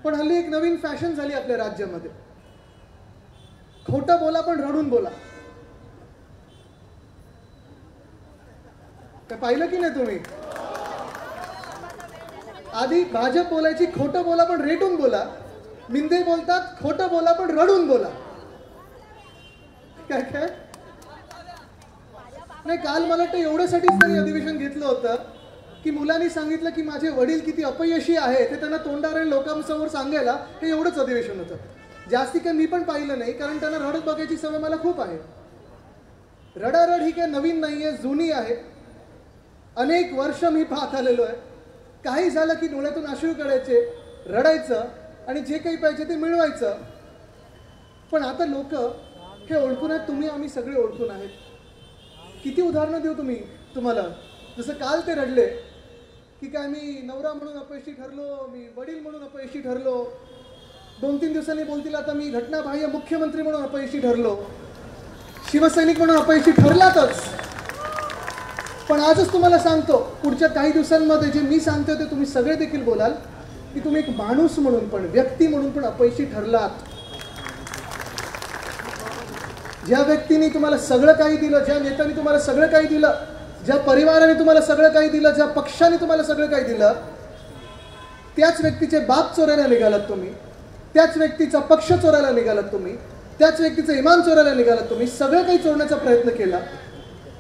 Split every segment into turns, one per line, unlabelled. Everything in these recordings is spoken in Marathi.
पण हल्ली एक नवीन फॅशन झाली आपल्या राज्यामध्ये, खोटं बोला पण रडून बोला. ते पाहिलं की नाही तुम्ही? आधी भाजप बोलायची खोटं बोला पण रेटून बोला, मिंदे बोलतात खोटं बोला पण रडून बोला. काय काय नाही, काल मला वाटतं एवढ्यासाठीच त्यांनी अधिवेशन घेतलं होतं की मुलांनी सांगितलं की माझे वडील किती अपयशी आहे ते त्यांना तोंडारे लोकांसमोर सांगायला हे एवढंच अधिवेशन होतं. जास्ती काही मी पण पाहिलं नाही, कारण त्यांना रडत बघायची सवय मला खूप आहे. रडारड ही काही नवीन नाही आहे, जुनी आहे. अनेक वर्ष मी पाहत आलेलो आहे. काही झालं की डोळ्यातून अश्रू काढायचे, रडायचं आणि जे काही पाहिजे ते मिळवायचं. पण आता लोक हे ओळखून आहेत, तुम्ही आम्ही सगळे ओळखून आहेत. किती उदाहरणं देऊ तुम्हाला. जसं काल ते रडले की काय मी नवरा म्हणून अपयशी ठरलो, मी वडील म्हणून अपयशी ठरलो. 2-3 दिवसांनी बोलतील आता मी घटनाबाह्य मुख्यमंत्री म्हणून अपयशी ठरलो, शिवसैनिक म्हणून अपयशी ठरलातच. पण आजच तुम्हाला सांगतो, पुढच्या काही दिवसांमध्ये जे मी सांगतो ते तुम्ही सगळे देखील बोलाल की तुम्ही एक माणूस म्हणून पण, व्यक्ती म्हणून पण अपयशी ठरलात. ज्या व्यक्तीने तुम्हाला सगळं काही दिलं, ज्या नेत्याने तुम्हाला सगळं काही दिलं, ज्या परिवाराने तुम्हाला सगळं काही दिलं, ज्या पक्षाने तुम्हाला सगळं काही दिलं, त्याच व्यक्तीचे बाप चोरायला निघालात तुम्ही, त्याच व्यक्तीचा पक्ष चोरायला निघालात तुम्ही, त्याच व्यक्तीचं इमान चोरायला निघालात तुम्ही, सगळं काही चोरण्याचा प्रयत्न केला.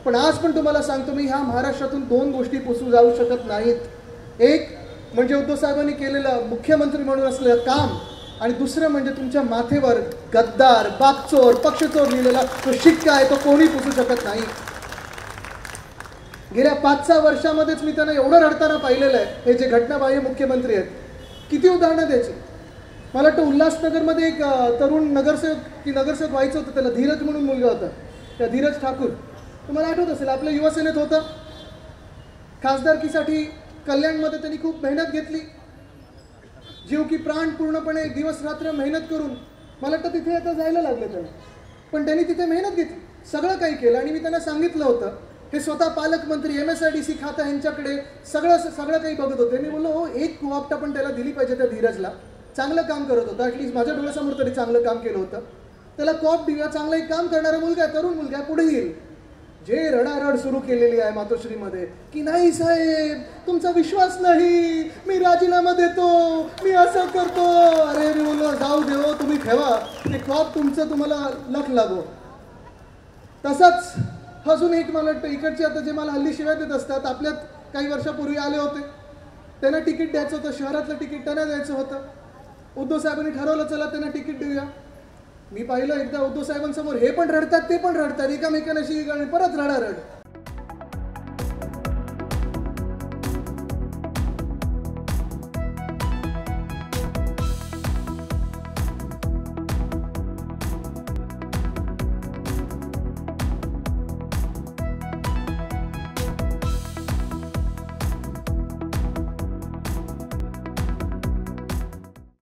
पण आज पण तुम्हाला सांगतो मी, ह्या महाराष्ट्रातून 2 गोष्टी पुसू जाऊ शकत नाहीत. एक म्हणजे उद्धव साहेबांनी केलेलं मुख्यमंत्री म्हणून असलेलं काम, आणि दुसरं म्हणजे तुमच्या माथेवर गद्दार, बागचोर, पक्षचोर लिहिलेला तो शिक्का आहे, तो कोणी पुसू शकत नाही. गेल्या 5-6 वर्षामध्येच मी त्यांना एवढं रडताना पाहिलेलं आहे. हे जे घटनाबाह्य मुख्यमंत्री आहेत, किती उदाहरणं द्यायची. मला वाटतं उल्हासनगरमध्ये एक तरुण नगरसेवक व्हायचं होतं, त्याला धीरज म्हणून मुलगा होता, त्या धीरज ठाकूर, तुम्हाला आठवत असेल, आपल्या युवासेनेत होता. खासदारकीसाठी कल्याणमध्ये त्यांनी खूप मेहनत घेतली, जीव की प्राण पूर्णपणे दिवस रात्र मेहनत करून मला वाटतं तिथे आता जायला लागलं त्यांना. पण त्यांनी तिथे मेहनत घेतली, सगळं काही केलं. आणि मी त्यांना सांगितलं होतं, हे स्वतः पालकमंत्री, MSIDC खातं यांच्याकडे सगळं काही बघत होते. मी बोललो, हो, एक कुआपटा पण त्याला दिली पाहिजे त्या धीरजला. चांगलं काम करत होतं, ॲटलिस्ट माझ्या डोळ्यासमोर तरी चांगलं काम केलं होतं. त्याला कॉप दिला, चांगलं एक काम करणारा मुलगा आहे, तरुण मुलगा, पुढे येईल. जे रडारड सुरू केलेली आहे मातोश्रीमध्ये की नाही साहेब तुमचा विश्वास नाही, मी राजीनामा देतो, मी असं करतो. अरे मी बोललो, जाऊ देव, तुम्ही ठेवा ते कॉप तुमचं, तुम्हाला लख लागो. तसंच अजून एक मला वाटतं इकडचे आता जे मला हल्ली शिवाय देत असतात, आपल्यात काही वर्षापूर्वी आले होते, त्यांना तिकीट द्यायचं होतं, शहरातलं तिकीट त्यांना द्यायचं होतं. उद्धव साहेबांनी ठरवलं चला त्यांना तिकीट देऊया. मी पाहिलं एकदा उद्धव साहेबांसमोर हे पण रडतात ते पण रडतात, एकामेकांशी परत रडारड.